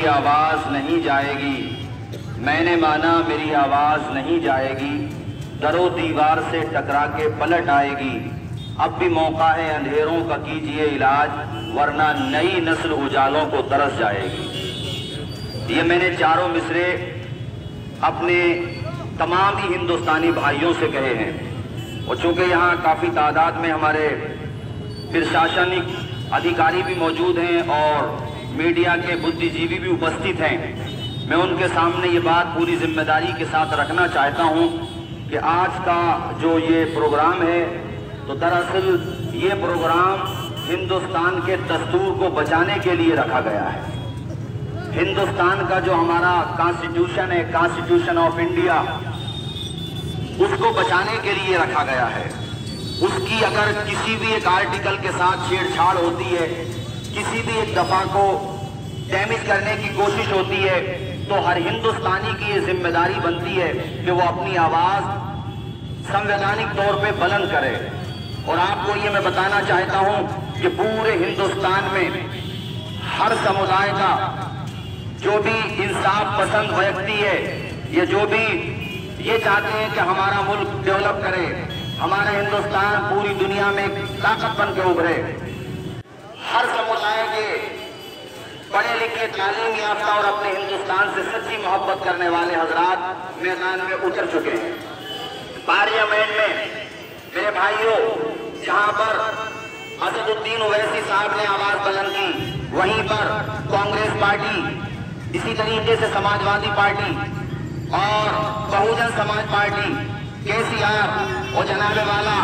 आवाज नहीं जाएगी, मैंने माना मेरी आवाज नहीं जाएगी, दरो दीवार से टकरा के पलट आएगी। अब भी मौका है अंधेरों का, कीजिए इलाज, वरना नई नस्ल उजालों को तरस जाएगी। ये मैंने चारों मिसरे अपने तमाम ही हिंदुस्तानी भाइयों से कहे हैं, और चूंकि यहाँ काफ़ी तादाद में हमारे प्रशासनिक अधिकारी भी मौजूद हैं और मीडिया के बुद्धिजीवी भी उपस्थित हैं, मैं उनके सामने ये बात पूरी जिम्मेदारी के साथ रखना चाहता हूँ कि आज का जो ये प्रोग्राम है, तो दरअसल ये प्रोग्राम हिंदुस्तान के दस्तूर को बचाने के लिए रखा गया है। हिंदुस्तान का जो हमारा कॉन्स्टिट्यूशन है, कॉन्स्टिट्यूशन ऑफ इंडिया, उसको बचाने के लिए रखा गया है। उसकी अगर किसी भी एक आर्टिकल के साथ छेड़छाड़ होती है, किसी भी एक दफा को डैमेज करने की कोशिश होती है, तो हर हिंदुस्तानी की ये जिम्मेदारी बनती है कि वो अपनी आवाज संवैधानिक तौर पे बुलंद करे। और आपको ये मैं बताना चाहता हूं कि पूरे हिंदुस्तान में हर समुदाय का जो भी इंसाफ पसंद व्यक्ति है, ये जो भी ये चाहते हैं कि हमारा मुल्क डेवलप करे, हमारा हिंदुस्तान पूरी दुनिया में ताकत बन के उभरे, हर समुदाय के पढ़े लिखे तालीम याफ्ता और अपने हिंदुस्तान से सच्ची मोहब्बत करने वाले हजरात मैदान में उतर चुके हैं। पार्लियामेंट में मेरे भाइयों, जहां पर असदुद्दीन ओवैसी साहब ने आवाज बुलंद की, वहीं पर कांग्रेस पार्टी, इसी तरीके से समाजवादी पार्टी और बहुजन समाज पार्टी, केसीआर और जनाबे वाला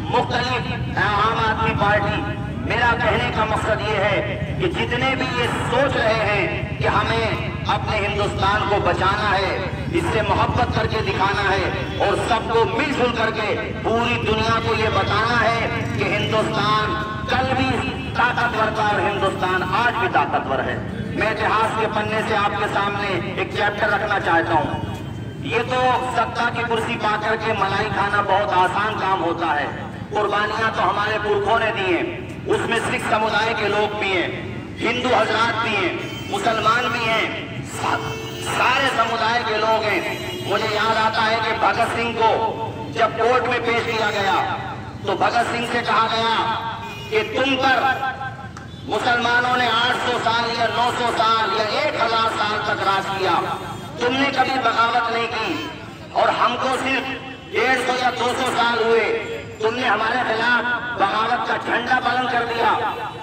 मुख्तलिफ आम आदमी पार्टी। मेरा कहने का मकसद ये है कि जितने भी ये सोच रहे हैं कि हमें अपने हिंदुस्तान को बचाना है, इससे मोहब्बत करके दिखाना है और सबको मिलजुल करके पूरी दुनिया को ये बताना है कि हिंदुस्तान कल भी ताकतवर था और हिंदुस्तान आज भी ताकतवर है। मैं इतिहास के पन्ने से आपके सामने एक चैप्टर रखना चाहता हूँ। ये तो सत्ता की कुर्सी पाकर के मलाई खाना बहुत आसान काम होता है। कुर्बानियां तो हमारे पुरखों ने दी हैं, उसमें सिख समुदाय के लोग भी हैं, हिंदू हजरात भी हैं, मुसलमान भी हैं, सारे समुदाय के लोग हैं। मुझे याद आता है कि भगत सिंह को जब कोर्ट में पेश किया गया तो भगत सिंह से कहा गया कि तुम पर मुसलमानों ने 800 साल या 900 साल या 1000 साल तक राज किया, तुमने कभी बगावत नहीं की और हमको सिर्फ 150 या 200 साल हुए, तुमने हमारे खिलाफ बगावत का झंडा बुलंद कर दिया।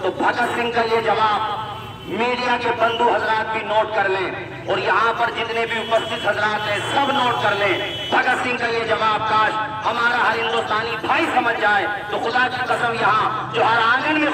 तो भगत सिंह का ये जवाब मीडिया के बंधु हजरात भी नोट कर लें और यहाँ पर जितने भी उपस्थित हजरात हैं सब नोट कर लें। भगत सिंह का ये जवाब काश हमारा हर हिंदुस्तानी भाई समझ जाए तो खुदा की कसम यहाँ जो हर आंगन में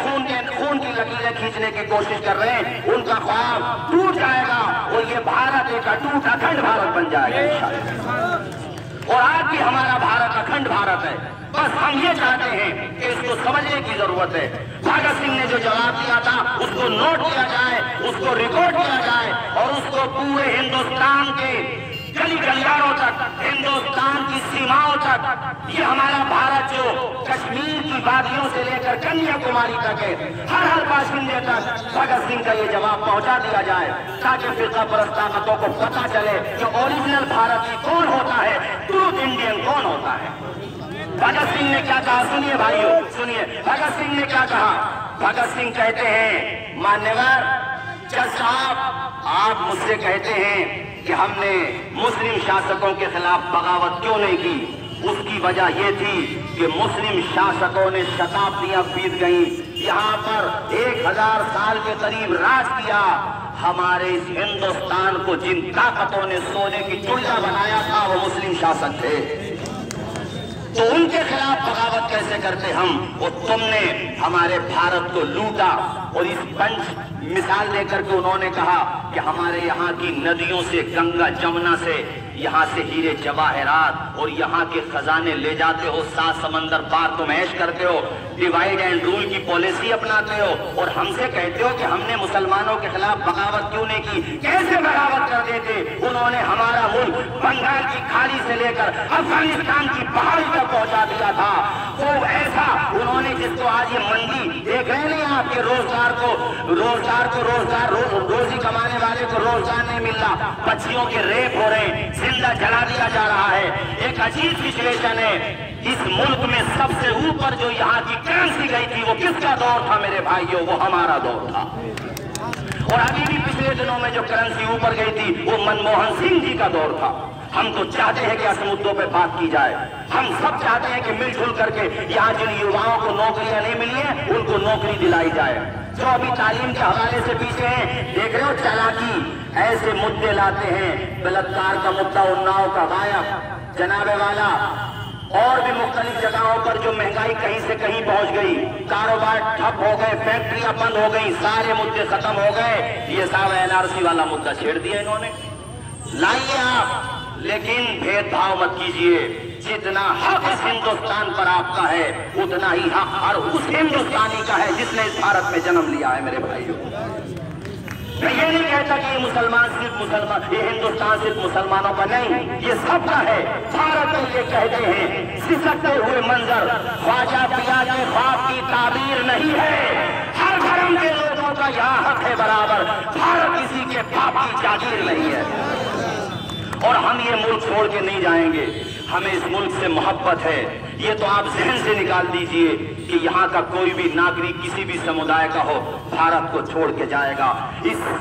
खून की लकीरें खींचने की कोशिश कर रहे हैं, उनका ख्वाब टूट जाएगा और ये भारत एक अटूट अखंड भारत बन जाएगा इंशाअल्लाह। और आज भी हमारा भारत अखंड भारत है, बस हम ये चाहते हैं कि इसको समझने की जरूरत है। भगत सिंह ने जो जवाब दिया था उसको नोट किया जाए, उसको रिकॉर्ड किया जाए और उसको पूरे हिंदुस्तान के गली गलियारों तक, हिंदुस्तान की सीमाओं तक, ये हमारा भारत जो कश्मीर की वादियों से लेकर कन्याकुमारी तक है, हर बाशिंदे तक भगत सिंह का ये जवाब पहुंचा दिया जाए ताकि फिरका परस्त ताकतों को पता चले कि ओरिजिनल भारतीय कौन होता है, ट्रूथ इंडियन कौन होता है। भगत सिंह ने क्या कहा, सुनिए भाइयों, सुनिए भगत सिंह ने क्या कहा। भगत सिंह कहते हैं, मान्यवर जज साहब, आप मुझसे कहते हैं कि हमने मुस्लिम शासकों के खिलाफ बगावत क्यों नहीं की। उसकी वजह यह थी कि मुस्लिम शासकों ने शताब्दियां बीत गई, यहाँ पर 1000 साल के करीब राज किया। हमारे इस हिंदुस्तान को जिन ताकतों ने सोने की चुल्ला बनाया था वो मुस्लिम शासक थे, तो उनके खिलाफ बगावत कैसे करते हम। और तुमने हमारे भारत को लूटा। और इस पंच मिसाल लेकर के उन्होंने कहा कि हमारे यहाँ की नदियों से, गंगा जमुना से, यहाँ से हीरे जवाहरात और यहाँ के खजाने ले जाते हो, 7 समंदर पार तुम ऐश करते हो, डिवाइड एंड रूल की पॉलिसी अपनाते हो और हमसे कहते हो कि हमने मुसलमानों के खिलाफ बगावत क्यों नहीं की। कैसे बगावत कर करते थे, उन्होंने हमारा मुल्क बंगाल की खाड़ी से लेकर अफगानिस्तान की पहाड़ी तक पहुंचा दिया था। वो ऐसा उन्होंने जिसको आज ये मंदी देख रहे नहीं आपके रोजी कमाने वाले को रोजगार नहीं मिल रहा, बच्चियों के रेप हो रहे हैं, जिंदा जला दिया जा रहा है। एक अजीब सिचुएशन है। इस मुल्क में सबसे ऊपर जो यहाँ की करेंसी गई थी वो किसका दौर था मेरे भाइयों? वो हमारा दौर था। और अभी भी पिछले दिनों में जो करेंसी ऊपर गई थी वो मनमोहन सिंह जी का दौर था। हम तो चाहते हैं कि ऐसे मुद्दों पे बात की जाए। हम सब चाहते हैं कि मिलजुल करके यहाँ जिन युवाओं को नौकरियां नहीं मिली है उनको नौकरी दिलाई जाए। जो अभी तालीम के हवाले से पीछे हैं, देख रहे हो चालाकी, ऐसे मुद्दे लाते हैं, बलात्कार का मुद्दा उन्नाव का गायब, जनाबे वाला, और भी मुख्तलिफ जगहों पर जो महंगाई कहीं से कहीं पहुंच गई, कारोबार ठप हो गए, फैक्ट्रियां बंद हो गई, सारे मुद्दे खत्म हो गए। ये साहब एनआरसी वाला मुद्दा छेड़ दिया इन्होंने। लाइए आप, लेकिन भेदभाव मत कीजिए। जितना हक इस हिंदुस्तान पर आपका है उतना ही हक हर उस हिंदुस्तानी का है जिसने इस भारत में जन्म लिया है मेरे भाइयों। मैं ये नहीं कहता कि ये हिंदुस्तान सिर्फ मुसलमानों का नहीं, ये सबका है। भारत में ये कहते हैं सिसकते हुए मंजर ख्वाजा पिया के ख्वाब की ताबीर नहीं है। हर धर्म के लोगों का यहाँ हक है बराबर। भारत किसी के बाप की जागीर नहीं है। और हम ये मुल्क छोड़ के नहीं जाएंगे, हमें इस मुल्क से मोहब्बत है। ये तो आप जहन से निकाल दीजिए कि यहाँ का कोई भी नागरिक किसी भी समुदाय का हो भारत को छोड़ के जाएगा।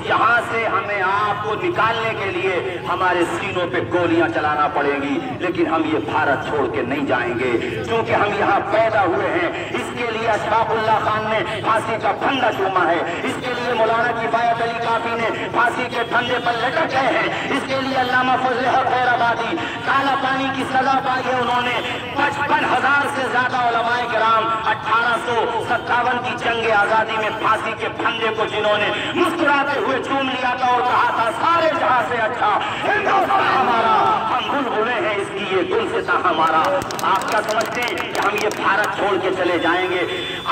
यहाँ से हमें आपको निकालने के लिए हमारे सीनों पे गोलियां चलाना पड़ेंगी, लेकिन हम ये भारत छोड़ के नहीं जाएंगे क्योंकि हम यहाँ पैदा हुए हैं। इसके लिए अशफाकुल्लाह खान ने फांसी का फंदा चूमा है, इसके लिए मौलाना किफायत अली काफी ने फांसी के फंदे पर लटक गए हैं, इसके लिए अल्लामा फजल हक हैदराबादी काला पानी की सजा पाई है। उन्होंने 55,000 से ज्यादा उलमाए किराम 1857 की जंग आजादी में फांसी के फंदे को जिन्होंने मुस्कुराते हुए चूम लिया था और कहा था सारे जहां से अच्छा हिंदुस्तान हमारा, हम बुलबुलें हैं इसकी ये गुलसिता हमारा। आप क्या समझते हैं कि हम ये भारत छोड़ के चले जाएंगे?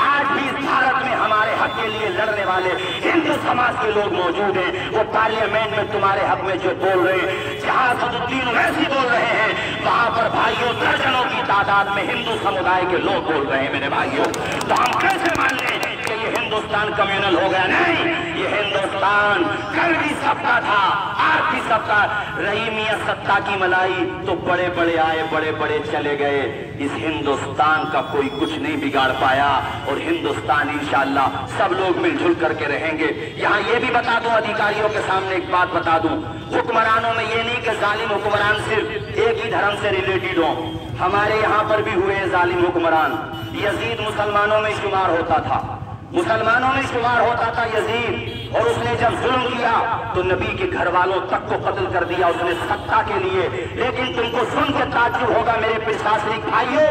आज भी इस भारत में हमारे हक के लिए लड़ने वाले हिंदू समाज के लोग मौजूद हैं। वो पार्लियामेंट में तुम्हारे हक में जो बोल रहे हैं, जहां असदुद्दीन ओवैसी बोल रहे हैं, वहां पर भाइयों दर्जनों की तादाद में हिंदू समुदाय के लोग बोल रहे हैं मेरे भाइयों। तो हम कैसे मान लें कि ये हिंदुस्तान कम्युनल हो गया? नहीं, ये हिंदुस्तान कल भी सबका था, आज भी सबका। रही मियां सत्ता की मलाई तो बड़े बड़े आए, बड़े बड़े चले गए। इस हिंदुस्तान का कोई कुछ नहीं बिगाड़ पाया और हिंदुस्तान इंशाअल्लाह सब लोग मिलजुल करके रहेंगे। यहाँ ये भी बता दूं, अधिकारियों के सामने एक बात बता दूं, हुक्मरानों में ये नहीं कि जालिम हुक्मरान सिर्फ एक ही धर्म से रिलेटेड हो। हमारे यहाँ पर भी हुए जालिम हुक्मरान। यजीद मुसलमानों में शुमार होता था, मुसलमानों में शुमार होता था यजीद, और उसने जब जुल्म किया तो नबी के घर वालों तक को कत्ल कर दिया उसने सत्ता के लिए। लेकिन तुमको सुन के ताज्जुब होगा मेरे प्रशासनिक भाइयों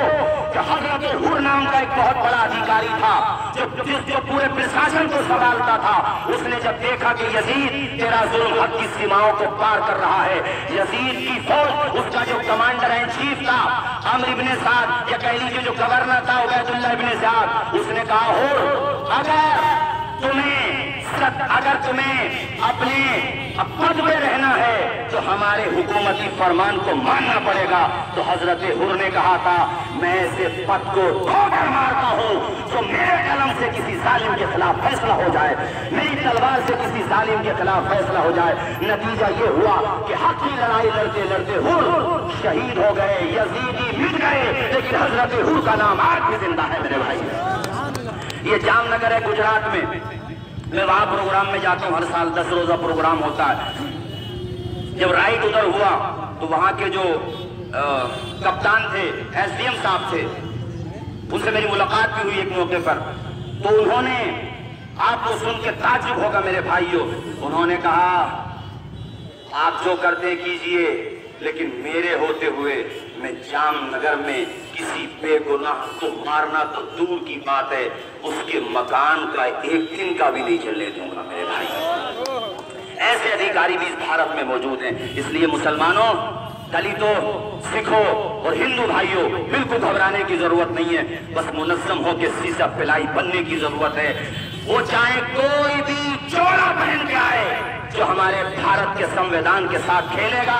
कि हजरत हुर नाम का एक बहुत बड़ा अधिकारी था जो पूरे प्रशासन को संभालता था। उसने जब देखा कि यजीद तेरा जुल्म हद की सीमाओं को पार कर रहा है, यजीद की फौज, उसका जो कमांडर एंड चीफ था अम्र इब्ने साद, या कह लीजिए जो गवर्नर था उबैदुल्लाह इब्ने ज़ियाद, उसने कहा हुर अगर तुम्हें अपने पद में रहना है तो हमारे हुकूमती फरमान को मानना पड़ेगा। तो हजरत हुर ने कहा था मैं इसे पद को ठोकर मारता हूँ तो मेरे कलम से किसी जालिम के खिलाफ फैसला हो जाए, मेरी तलवार से किसी जालिम के खिलाफ फैसला हो जाए। नतीजा ये हुआ कि हक की लड़ाई लड़ते लड़ते हुर शहीद हो गए, यजीदी मिट गए, लेकिन हजरत हुर का नाम आज भी जिंदा है मेरे भाई। ये जामनगर है गुजरात में, मैं वहां प्रोग्राम में जाता हूँ, हर साल 10 रोजा प्रोग्राम होता है। जब राइड उधर हुआ तो वहां के जो कप्तान थे, एसडीएम साहब थे, उनसे मेरी मुलाकात भी हुई एक मौके पर। तो उन्होंने, आपको सुन के ताज्जुब होगा मेरे भाइयों, उन्होंने कहा आप जो करते कीजिए, लेकिन मेरे होते हुए मैं जामनगर में किसी बेगुनाह को मारना तो दूर की बात है, उसके मकान का एक दिन का भी नहीं चलने दूंगा मेरे भाई। ऐसे अधिकारी भी इस भारत में मौजूद हैं। इसलिए मुसलमानों, दलितों, सिखों और हिंदू भाइयों, बिल्कुल घबराने की जरूरत नहीं है, बस मुनज़्ज़म होकर सीसा पिलाई बनने की जरूरत है। वो चाहे कोई भी चोला पहन के आए, जो हमारे भारत के संविधान के साथ खेलेगा,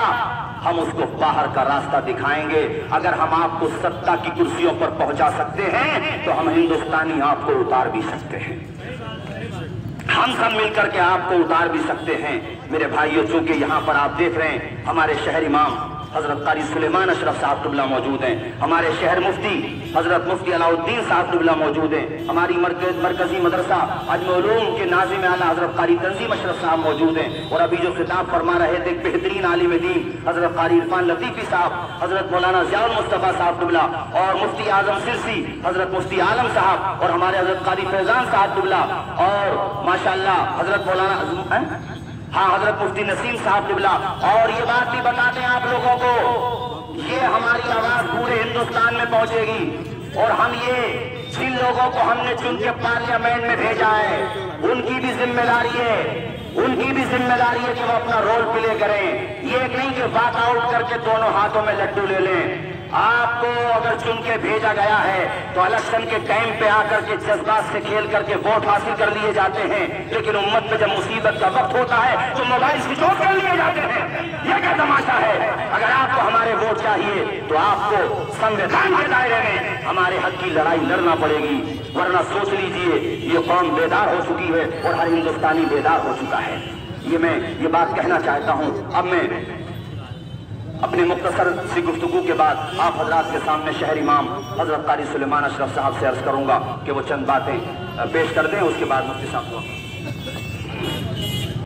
हम उसको बाहर का रास्ता दिखाएंगे। अगर हम आपको सत्ता की कुर्सियों पर पहुंचा सकते हैं तो हम हिंदुस्तानी आपको उतार भी सकते हैं, हम सब मिलकर के आपको उतार भी सकते हैं। मेरे भाइयों, चूंकि यहाँ पर आप देख रहे हैं हमारे शहर इमाम हजरत कारी सुलेमान अशरफ साहब क़िबला मौजूद हैं, हमारे शहर मुफ्ती हजरत मुफ्ती अलाउद्दीन साहब क़िबला मौजूद हैं, हमारी मरकजी मदरसा अजम-ए-उलूम के नाज़िम आला हजरत कारी तंजीम अशरफ साहब मौजूद हैं। और अभी जो खिताब फरमा रहे थे बेहतरीन आलिम दीन हजरत कारी इरफान लतीफ़ी साहब, हजरत मौलाना ज़ियाउल मुस्तफ़ा साहब क़िबला और मुफ्ती आजम सिरसी हजरत मुफ्ती आलम साहब और हमारे हजरत कारी फैजान साहब क़िबला और माशाअल्लाह हजरत मौलाना हजरत मुफ्ती नसीम साहब क़िबला। और ये बात भी बताते हैं आप लोगों को, ये हमारी आवाज पूरे हिंदुस्तान में पहुंचेगी। और हम ये जिन लोगों को हमने चुन के पार्लियामेंट में भेजा है उनकी भी जिम्मेदारी है, उनकी भी जिम्मेदारी है कि वो अपना रोल प्ले करें। ये नहीं कि बात आउट करके दोनों हाथों में लड्डू ले लें। आपको अगर चुन के भेजा गया है तो इलेक्शन के टाइम पे आकर के जज्बात से खेल करके वोट हासिल कर लिए जाते हैं, लेकिन उम्मत में जब मुसीबत का वक्त होता है तो मोबाइल स्विच ऑफ कर लिए जाते हैं। यह क्या तमाशा है? अगर आपको हमारे वोट चाहिए तो आपको संविधान के दायरे में हमारे हक की लड़ाई लड़ना पड़ेगी, वरना सोच लीजिए ये कौम बेदार हो चुकी है और हर हिंदुस्तानी बेदार हो चुका है। ये बात कहना चाहता हूं। अब मैं अपने मुख्तसर सी गुफ्तगू के बाद आप हजरात के सामने शहर इमाम हजरत कारी सुलेमान अशरफ साहब से अर्ज करूंगा कि वो चंद बातें पेश कर दें, उसके बाद मुफ्ती साहब को